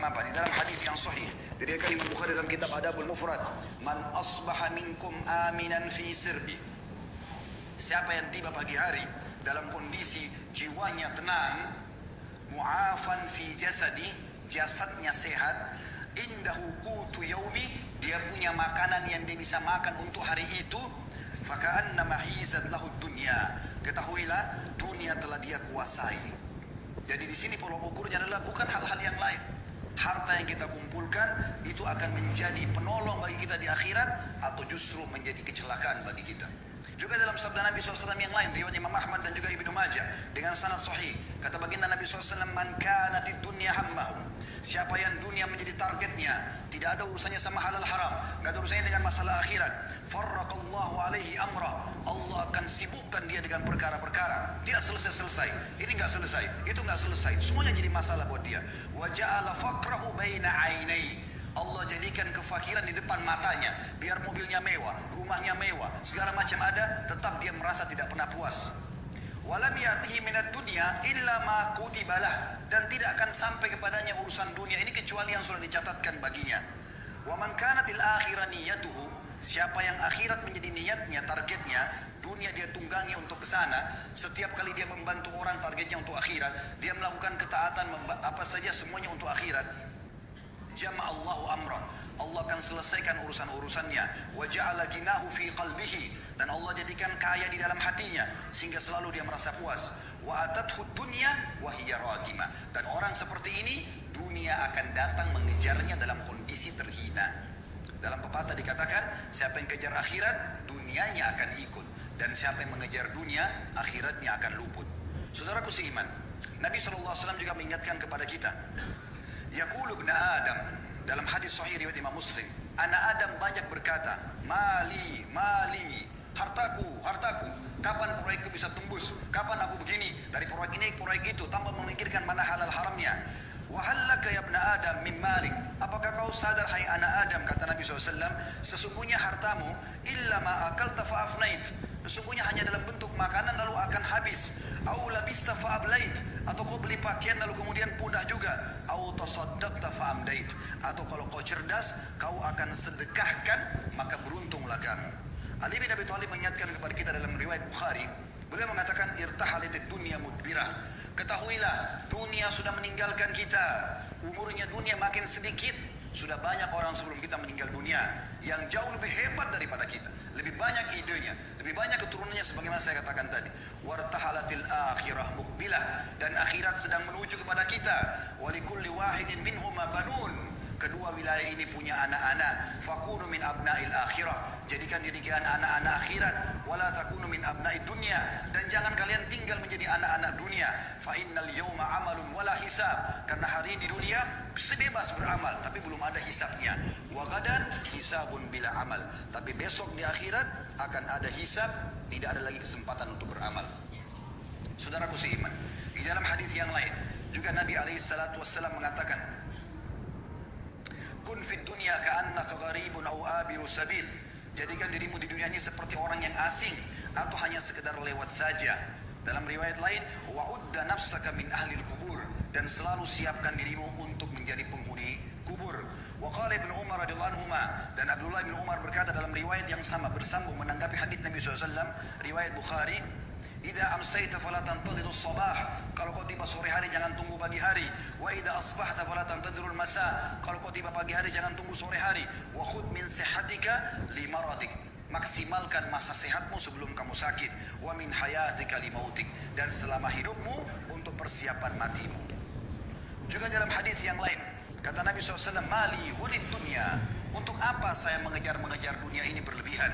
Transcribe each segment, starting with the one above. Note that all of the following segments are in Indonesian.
apa? Di dalam hadis yang sahih dari Imam Bukhari dalam kitab Adabul Mufrad, man asbaha minkum aminan fi sirbi. Siapa yang tiba pagi hari dalam kondisi jiwanya tenang, mu'afan fi jasadi, jasadnya sehat, indahu qutu yaumi, dia punya makanan yang dia bisa makan untuk hari itu, faka'annama hizat lahu dunya, ketahuilah dunia telah dia kuasai. Jadi di sini pola ukurnya adalah bukan hal-hal yang lain. Harta yang kita kumpulkan itu akan menjadi penolong bagi kita di akhirat atau justru menjadi kecelakaan bagi kita. Juga dalam sabda Nabi SAW yang lain, riwayat Imam Ahmad dan juga Ibnu Majah dengan sanad sahih, kata baginda Nabi SAW, man kanatid dunya hammahu, siapa yang dunia menjadi targetnya, tidak ada urusannya sama halal haram, tidak ada urusannya dengan masalah akhirat, farraqallahu alaihi amrah, Allah akan sibukkan dia dengan perkara-perkara, tidak selesai-selesai, ini enggak selesai, itu enggak selesai, semuanya jadi masalah buat dia. Wa ja'ala faqrahu baina ainai, Allah jadikan kefakiran di depan matanya. Biar mobilnya mewah, rumahnya mewah, segala macam ada, tetap dia merasa tidak pernah puas. Walam yatihi minad dunya illa ma kutibalah, dan tidak akan sampai kepadanya urusan dunia ini kecuali yang sudah dicatatkan baginya. Wa man kanatil akhirah niyatuhu, siapa yang akhirat menjadi niatnya, targetnya, dunia dia tunggangi untuk ke sana. Setiap kali dia membantu orang, targetnya untuk akhirat. Dia melakukan ketaatan, apa saja semuanya untuk akhirat. Jama'allahu amrah, Allah akan selesaikan urusan-urusannya. Wa ja'ala ginahu fi qalbihi, dan Allah jadikan kaya di dalam hatinya sehingga selalu dia merasa puas. Wa atathu dunya wa hiya ragima, dan orang seperti ini dunia akan datang mengejarnya dalam kondisi terhina. Dalam pepatah dikatakan, siapa yang kejar akhirat, dunianya akan ikut, dan siapa yang mengejar dunia, akhiratnya akan luput. Saudaraku seiman, Nabi SAW juga mengingatkan kepada kita, yaqulu ibn Adam, dalam hadis sahih riwayat Imam Muslim, anak Adam banyak berkata, mali, mali, hartaku, hartaku, kapan proyekku bisa tembus, kapan aku begini, dari proyek ini ke proyek itu, tanpa memikirkan mana halal haramnya. Wa hallaka ya ibn Adam min malik, apakah kau sadar hai anak Adam, kata Nabi SAW, sesungguhnya hartamu illa ma akalta fa afnait, sesungguhnya hanya dalam bentuk makanan lalu akan habis. Au labista fa ablait, atau kau beli pakaian lalu kemudian punah juga. Au tasaddaqta fa amdait, atau kalau kau cerdas kau akan sedekahkan maka beruntunglah kamu. Ali bin Abi Thalib mengingatkan kepada kita dalam riwayat Bukhari, beliau mengatakan irtahalitid dunya mudbirah, ketahuilah dunia sudah meninggalkan kita, umurnya dunia makin sedikit. Sudah banyak orang sebelum kita meninggal dunia yang jauh lebih hebat daripada kita, lebih banyak idenya, lebih banyak keturunannya, sebagaimana saya katakan tadi. Wartahalatil akhirah muqbilah, dan akhirat sedang menuju kepada kita. Walikulli wahidin minhuma banun, kedua wilayah ini punya anak-anak. Fakunu min abna'il akhirah, jadikan diri kalian anak-anak akhirat. Wala takunu min abna'id dunya, dan jangan kalian tinggal menjadi anak-anak dunia. Fa innal yawma amalun wala hisab, karena hari ini di dunia sebebas beramal tapi belum ada hisabnya. Wa gadan hisabun bila amal, tapi besok di akhirat akan ada hisab, tidak ada lagi kesempatan untuk beramal. Saudaraku seiman, di dalam hadis yang lain juga Nabi SAW mengatakan, kun fid dunya ka'annaka gharibun aw abiru sabil, jadikan dirimu di dunia ini seperti orang yang asing atau hanya sekedar lewat saja. Dalam riwayat lain, wa'udda nafsaka min ahlil kubur, dan selalu siapkan dirimu untuk menjadi penghuni kubur. Wa qala Ibnu Umar radhiyallahu anhuma, dan Abdullah bin Umar berkata dalam riwayat yang sama bersambung menanggapi hadis Nabi SAW, riwayat Bukhari, idza amsayta fala tantadhiru as-sabah, kalau kau tiba sore hari jangan tunggu pagi hari. Wa idza asbahta fala tantadhiru al-masa, kalau kau tiba pagi hari jangan tunggu sore hari. Wa khudh min sihhatika li maradik, maksimalkan masa sehatmu sebelum kamu sakit. Wa min hayatika li mautik, dan selama hidupmu untuk persiapan matimu. Juga dalam hadis yang lain kata Nabi SAW, mali walid dunya, untuk apa saya mengejar-mengejar dunia ini berlebihan.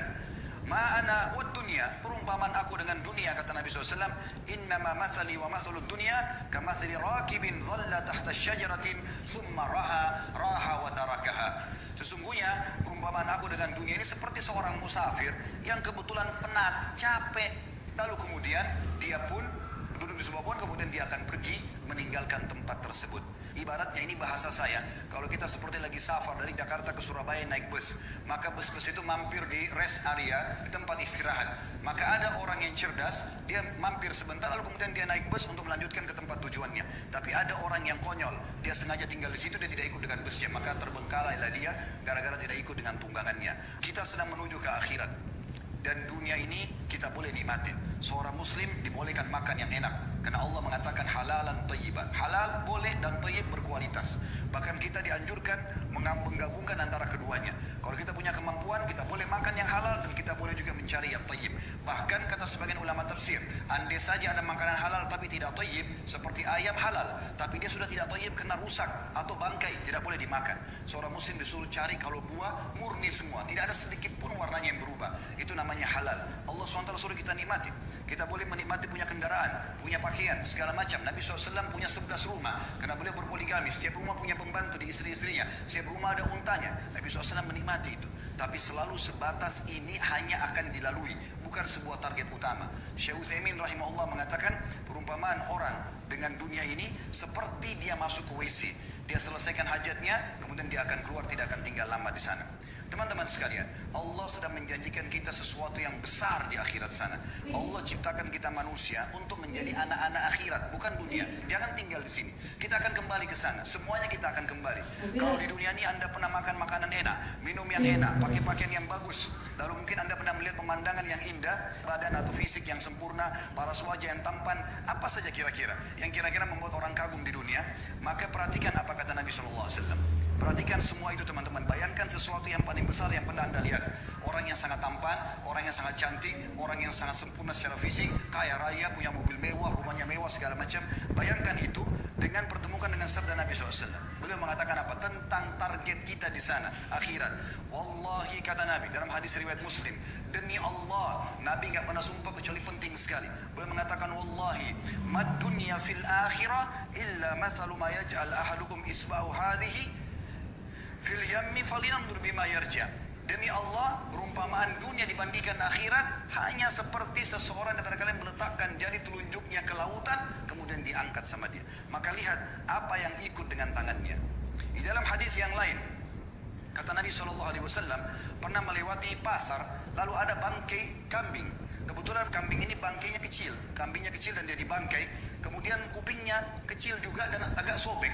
Ma'ana wad dunya, perumpamaan aku dengan dunia, kata Nabi SAW, innama mathali wa mathalud dunya kamathali rakibin dhalla tahta syajaratin thumma raha wa tarakaha. Sesungguhnya perumpamaan aku dengan dunia ini seperti seorang musafir yang kebetulan penat, capek, lalu kemudian dia pun duduk di sebuah pohon, kemudian dia akan pergi meninggalkan tempat tersebut. Ibaratnya ini bahasa saya, kalau kita seperti lagi safar dari Jakarta ke Surabaya naik bus, maka bus-bus itu mampir di rest area, di tempat istirahat. Maka ada orang yang cerdas, dia mampir sebentar lalu kemudian dia naik bus untuk melanjutkan ke tempat tujuannya. Tapi ada orang yang konyol, dia sengaja tinggal di situ, dia tidak ikut dengan busnya, maka terbengkalailah dia gara-gara tidak ikut dengan tunggangannya. Kita sedang menuju ke akhirat. Dan dunia ini kita boleh nikmatin. Seorang muslim dibolehkan makan yang enak, karena Allah mengatakan halalan thayyiban. Halal boleh dan thayyib berkualitas. Bahkan kita dianjurkan menggabungkan antara keduanya. Kalau kita punya kemampuan, kita boleh makan yang halal dan kita boleh juga mencari yang thayyib. Bahkan kata sebagian ulama tafsir, andai saja ada makanan halal tapi tidak thayyib, seperti ayam halal, tapi dia sudah tidak thayyib karena rusak atau bangkai, tidak boleh dimakan. Seorang muslim disuruh cari kalau buah murni semua, tidak ada sedikit pun warnanya yang berubah. Itu namanya halal. Allah SWT suruh kita nikmati. Kita boleh menikmati punya kendaraan, punya pakaian, segala macam. Nabi SAW punya 11 rumah, karena beliau berpoligami. Setiap rumah punya pembantu di istri-istrinya. Setiap rumah ada untanya. Nabi SAW menikmati itu. Tapi selalu sebatas ini hanya akan dilalui, bukan sebuah target utama. Syekh Utsaimin rahimahullah mengatakan, perumpamaan orang dengan dunia ini seperti dia masuk ke WC. Dia selesaikan hajatnya, kemudian dia akan keluar, tidak akan tinggal lama di sana. Teman-teman sekalian, Allah sedang menjanjikan kita sesuatu yang besar di akhirat sana. Allah ciptakan kita manusia untuk menjadi anak-anak akhirat, bukan dunia. Jangan tinggal di sini. Kita akan kembali ke sana. Semuanya kita akan kembali. Kalau di dunia ini Anda pernah makan makanan enak, minum yang enak, pakai pakaian yang bagus, lalu mungkin Anda pernah melihat pemandangan yang indah, badan atau fisik yang sempurna, paras wajah yang tampan, apa saja kira-kira yang kira-kira membuat orang kagum di dunia. Maka perhatikan apa kata Nabi SAW. Perhatikan semua itu teman-teman. Bayangkan sesuatu yang paling besar yang pernah Anda lihat. Orang yang sangat tampan, orang yang sangat cantik, orang yang sangat sempurna secara fisik, kaya raya, punya mobil mewah, rumahnya mewah, segala macam. Bayangkan itu dengan pertemukan dengan sabda Nabi SAW. Beliau mengatakan apa? Tentang target kita di sana, akhirat. Wallahi kata Nabi dalam hadis riwayat Muslim, demi Allah, Nabi enggak pernah sumpah kecuali penting sekali. Beliau mengatakan wallahi, mad dunya fil akhirah illa mathalu ma yaj'al ahadukum isba'u hadhihi fil yammi falyanzur bima yarja. Demi Allah, perumpamaan dunia dibandingkan akhirat hanya seperti seseorang antara kalian meletakkan jari telunjuknya ke lautan, kemudian diangkat sama dia. Maka lihat apa yang ikut dengan tangannya. Di dalam hadis yang lain, kata Nabi SAW, pernah melewati pasar, lalu ada bangkai kambing. Kebetulan kambing ini bangkainya kecil, kambingnya kecil dan dia dibangkai. Kemudian kupingnya kecil juga dan agak sobek.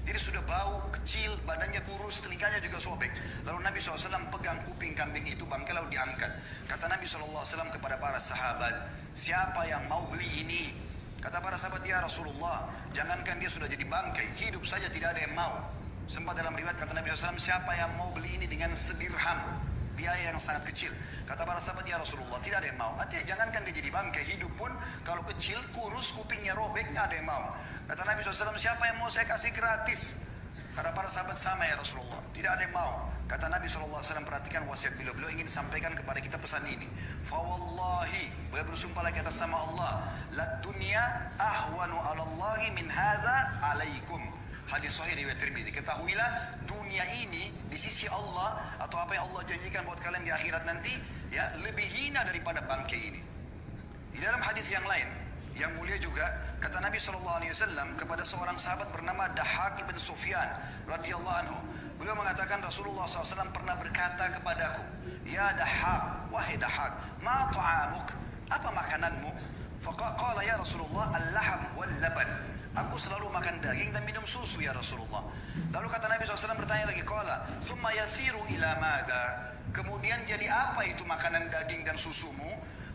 Jadi sudah bau, kecil, badannya kurus, telinganya juga sobek. Lalu Nabi SAW pegang kuping kambing itu, bangkai lalu diangkat. Kata Nabi SAW kepada para sahabat, siapa yang mau beli ini? Kata para sahabat, ya Rasulullah, jangankan dia sudah jadi bangkai, hidup saja tidak ada yang mau. Sempat dalam riwayat kata Nabi SAW, siapa yang mau beli ini dengan sedirham? Biaya yang sangat kecil. Kata para sahabat, ya Rasulullah, tidak ada yang mau. Artinya jangankan dia jadi bangkai, hidup pun kalau kecil, kurus, kupingnya robek, nggak ada yang mau. Kata Nabi SAW, siapa yang mau saya kasih gratis? Kata para sahabat, sama ya Rasulullah, tidak ada yang mau. Kata Nabi SAW, perhatikan wasiat beliau. Beliau ingin sampaikan kepada kita pesan ini. Fawallahi, beliau bersumpah lagi atas sama Allah, lad dunya ahwanu alallahi min hadha alaikum. Hadis sahih riwayat Tirmidzi. Ketahuilah dunia ini di sisi Allah atau apa yang Allah janjikan buat kalian di akhirat nanti, ya, lebih hina daripada bangkai ini. Di dalam hadis yang lain yang mulia juga, kata Nabi SAW kepada seorang sahabat bernama Dahak ibn Sufyan radhiyallahu anhu. Beliau mengatakan Rasulullah SAW pernah berkata kepadaku, ya Dahak, wahai Dahak, ma ta'amuk, apa makananmu? Faqala ya Rasulullah, al-laham wal-laban. Aku selalu makan daging dan minum susu ya Rasulullah. Lalu kata Nabi SAW bertanya lagi, qala thumma yasiru ila madha. Kemudian jadi apa itu makanan daging dan susumu?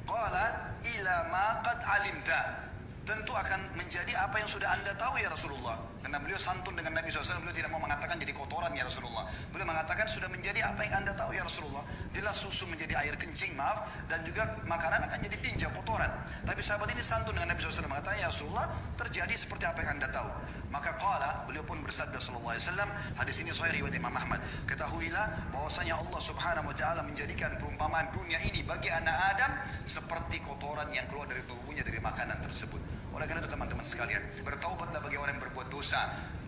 Qala ila ma qad alimta. Tentu akan menjadi apa yang sudah anda tahu ya Rasulullah. Karena beliau santun dengan Nabi SAW, beliau tidak mau mengatakan jadi kotoran ya Rasulullah. Beliau mengatakan sudah menjadi apa yang anda tahu ya Rasulullah. Jelas susu menjadi air kencing, maaf, dan juga makanan akan jadi tinja, kotoran. Tapi sahabat ini santun dengan Nabi SAW, mengatakan ya Rasulullah, terjadi seperti apa yang anda tahu. Maka qala, beliau pun bersabda sallallahu alaihi wasallam, hadis ini sahih riwayat Imam Ahmad, ketahuilah bahwasanya Allah Subhanahu wa taala menjadikan perumpamaan dunia ini bagi anak Adam seperti kotoran yang keluar dari tubuhnya dari makanan tersebut. Oleh karena itu teman-teman sekalian, bertaubatlah bagi orang yang berbuat dosa.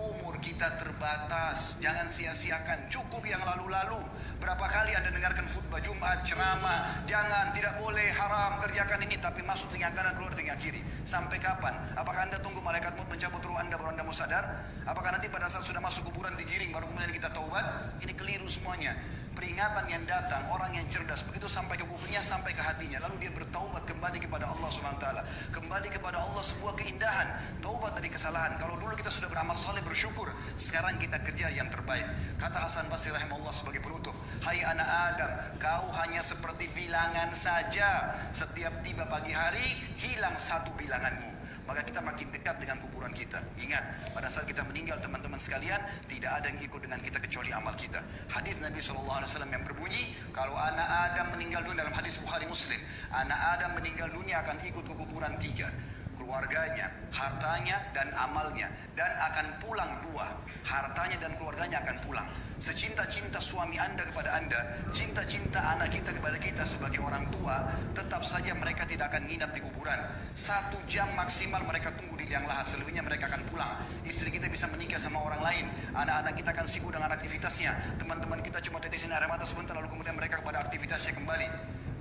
Umur kita terbatas, jangan sia-siakan. Cukup yang lalu-lalu. Berapa kali anda dengarkan khutbah Jumat, ceramah, jangan, tidak boleh, haram, kerjakan ini, tapi masuk telinga kanan, keluar telinga kiri. Sampai kapan? Apakah anda tunggu malaikat maut mencabut ruh anda baru anda mau sadar? Apakah nanti pada saat sudah masuk kuburan digiring baru kemudian kita taubat? Ini keliru semuanya. peringatan yang datang, orang yang cerdas begitu sampai ke kupingnya, sampai ke hatinya, lalu dia bertaubat kembali kepada Allah Subhanahu wa taala. Kembali kepada Allah sebuah keindahan, taubat dari kesalahan. Kalau dulu kita sudah beramal saleh bersyukur, sekarang kita kerja yang terbaik. Kata Hasan Basri rahimahullah sebagai penutup, hai anak Adam, kau hanya seperti bilangan saja. Setiap tiba pagi hari, hilang satu bilanganmu. Maka kita makin dekat dengan kuburan kita. Ingat, pada saat kita meninggal teman-teman sekalian, tidak ada yang ikut dengan kita kecuali amal kita. Hadis Nabi SAW yang berbunyi, kalau anak Adam meninggal dunia, dalam hadis Bukhari Muslim, anak Adam meninggal dunia akan ikut ke kuburan tiga. Keluarganya, hartanya, dan amalnya. Dan akan pulang dua. Hartanya dan keluarganya akan pulang. Secinta-cinta suami Anda kepada Anda, cinta-cinta anak kita kepada kita sebagai orang tua, tetap saja mereka tidak akan nginap di kuburan. 1 jam maksimal mereka tunggu di liang lahat, selebihnya mereka akan pulang. Istri kita bisa menikah sama orang lain, anak-anak kita akan sibuk dengan aktivitasnya, teman-teman kita cuma tetesin air mata sebentar, lalu kemudian mereka kepada aktivitasnya kembali.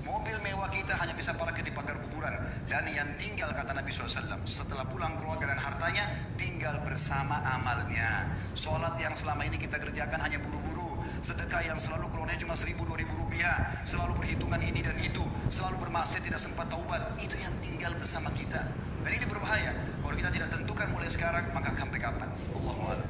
Mobil mewah kita hanya bisa parkir di pagar kuburan. Dan yang tinggal, kata Nabi SAW, setelah pulang keluarga dan hartanya, tinggal bersama amalnya. Sholat yang selama ini kita kerjakan hanya buru-buru, sedekah yang selalu keluarnya cuma 1.000-2.000 rupiah, selalu perhitungan ini dan itu, selalu bermaksiat tidak sempat taubat, itu yang tinggal bersama kita. Dan ini berbahaya. Kalau kita tidak tentukan mulai sekarang, maka sampai kapan? Allahu a'lam.